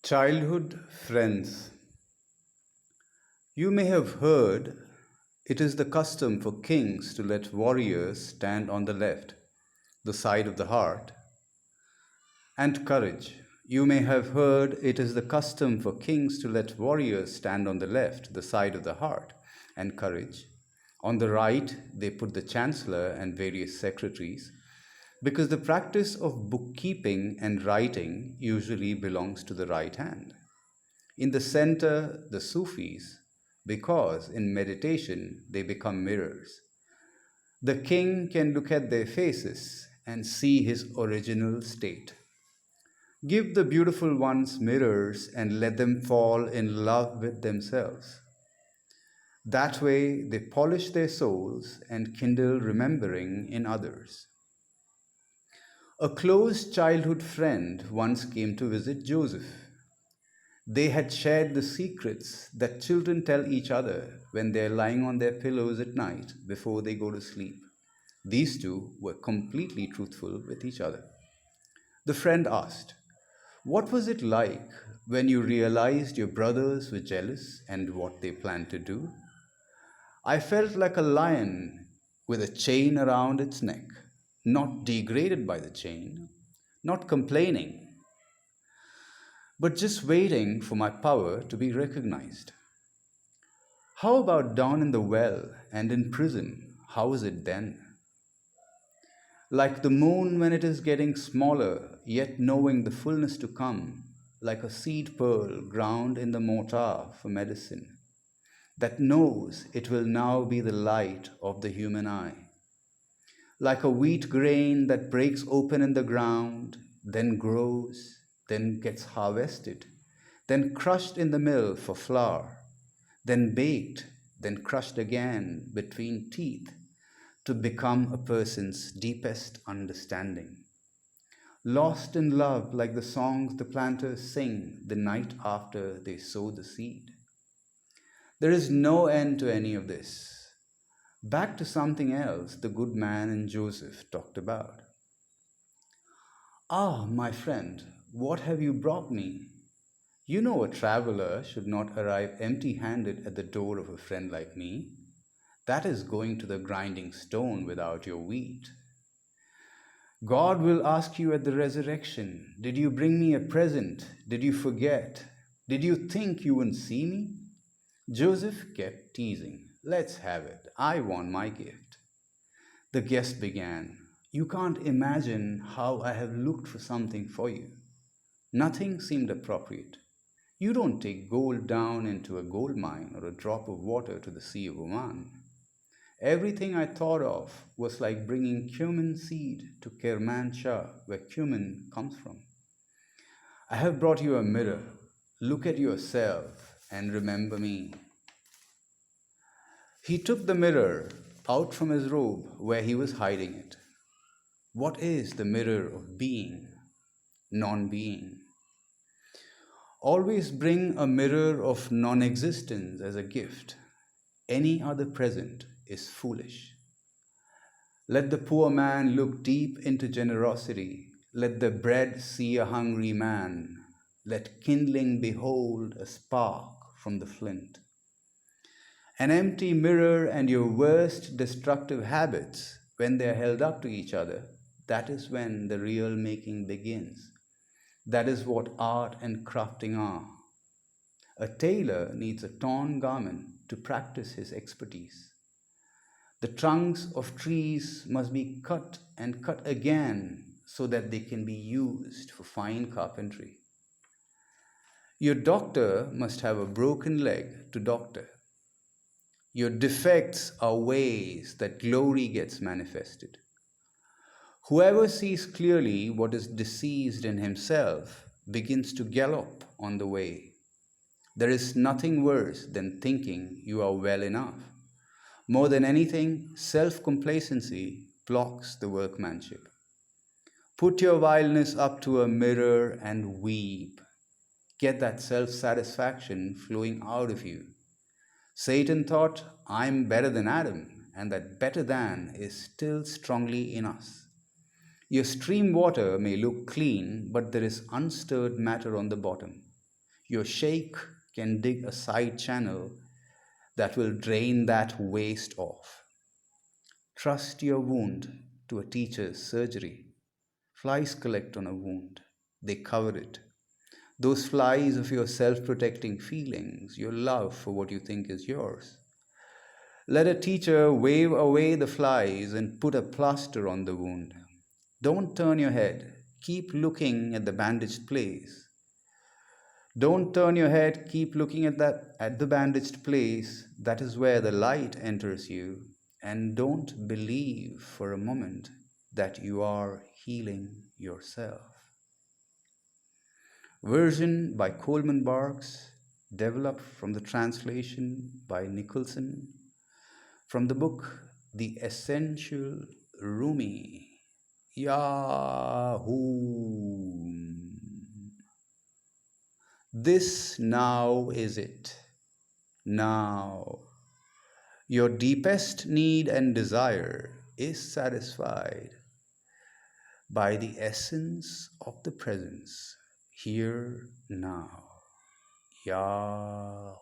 Childhood friends. You may have heard it is the custom for kings to let warriors stand on the left, the side of the heart, and courage. You may have heard it is the custom for kings to let warriors stand on the left, the side of the heart, and courage. On the right, they put the chancellor and various secretaries, because the practice of bookkeeping and writing usually belongs to the right hand. In the center, the Sufis, because in meditation they become mirrors. The king can look at their faces and see his original state. Give the beautiful ones mirrors and let them fall in love with themselves. That way they polish their souls and kindle remembering in others. A close childhood friend once came to visit Joseph. They had shared the secrets that children tell each other when they are lying on their pillows at night before they go to sleep. These two were completely truthful with each other. The friend asked, "What was it like when you realized your brothers were jealous and what they planned to do?" "I felt like a lion with a chain around its neck, not degraded by the chain, not complaining, but just waiting for my power to be recognized." How about down in the well and in prison? How is it then? Like the moon when it is getting smaller, yet knowing the fullness to come, like a seed pearl ground in the mortar for medicine, that knows it will now be the light of the human eye. Like a wheat grain that breaks open in the ground, then grows, then gets harvested, then crushed in the mill for flour, then baked, then crushed again between teeth to become a person's deepest understanding. Lost in love like the songs the planters sing the night after they sow the seed. There is no end to any of this. Back to something else the good man and Joseph talked about. "Ah, my friend, what have you brought me?" "You know a traveler should not arrive empty handed at the door of a friend like me. That is going to the grinding stone without your wheat. God will ask you at the resurrection, 'Did you bring me a present? Did you forget? Did you think you wouldn't see me?'" Joseph kept teasing, "Let's have it. I want my gift." The guest began, "You can't imagine how I have looked for something for you. Nothing seemed appropriate. You don't take gold down into a gold mine or a drop of water to the Sea of Oman. Everything I thought of was like bringing cumin seed to Kermanshah, where cumin comes from. I have brought you a mirror. Look at yourself and remember me." He took the mirror out from his robe where he was hiding it. What is the mirror of being, non being? Always bring a mirror of non existence as a gift. Any other present is foolish. Let the poor man look deep into generosity. Let the bread see a hungry man. Let kindling behold a spark from the flint. An empty mirror and your worst destructive habits, when they are held up to each other, that is when the real making begins. That is what art and crafting are. A tailor needs a torn garment to practice his expertise. The trunks of trees must be cut and cut again so that they can be used for fine carpentry. Your doctor must have a broken leg to doctor. Your defects are ways that glory gets manifested. Whoever sees clearly what is deceased in himself begins to gallop on the way. There is nothing worse than thinking you are well enough. More than anything, self complacency blocks the workmanship. Put your vileness up to a mirror and weep. Get that self satisfaction flowing out of you. Satan thought, "I'm better than Adam," and that better than is still strongly in us. Your stream water may look clean, but there is unstirred matter on the bottom. Your shake can dig a side channel that will drain that waste off. Trust your wound to a teacher's surgery. Flies collect on a wound, they cover it. Those flies of your self protecting feelings, your love for what you think is yours. Let a teacher wave away the flies and put a plaster on the wound. Don't turn your head. Keep looking at the bandaged place. Don't turn your head. Keep looking at the bandaged place. That is where the light enters you. And don't believe for a moment that you are healing yourself. Version by Coleman Barks, developed from the translation by Nicholson, from the book The Essential Rumi. Yahoom. This now is it. Now, your deepest need and desire is satisfied by the essence of the presence here now. Yahoom.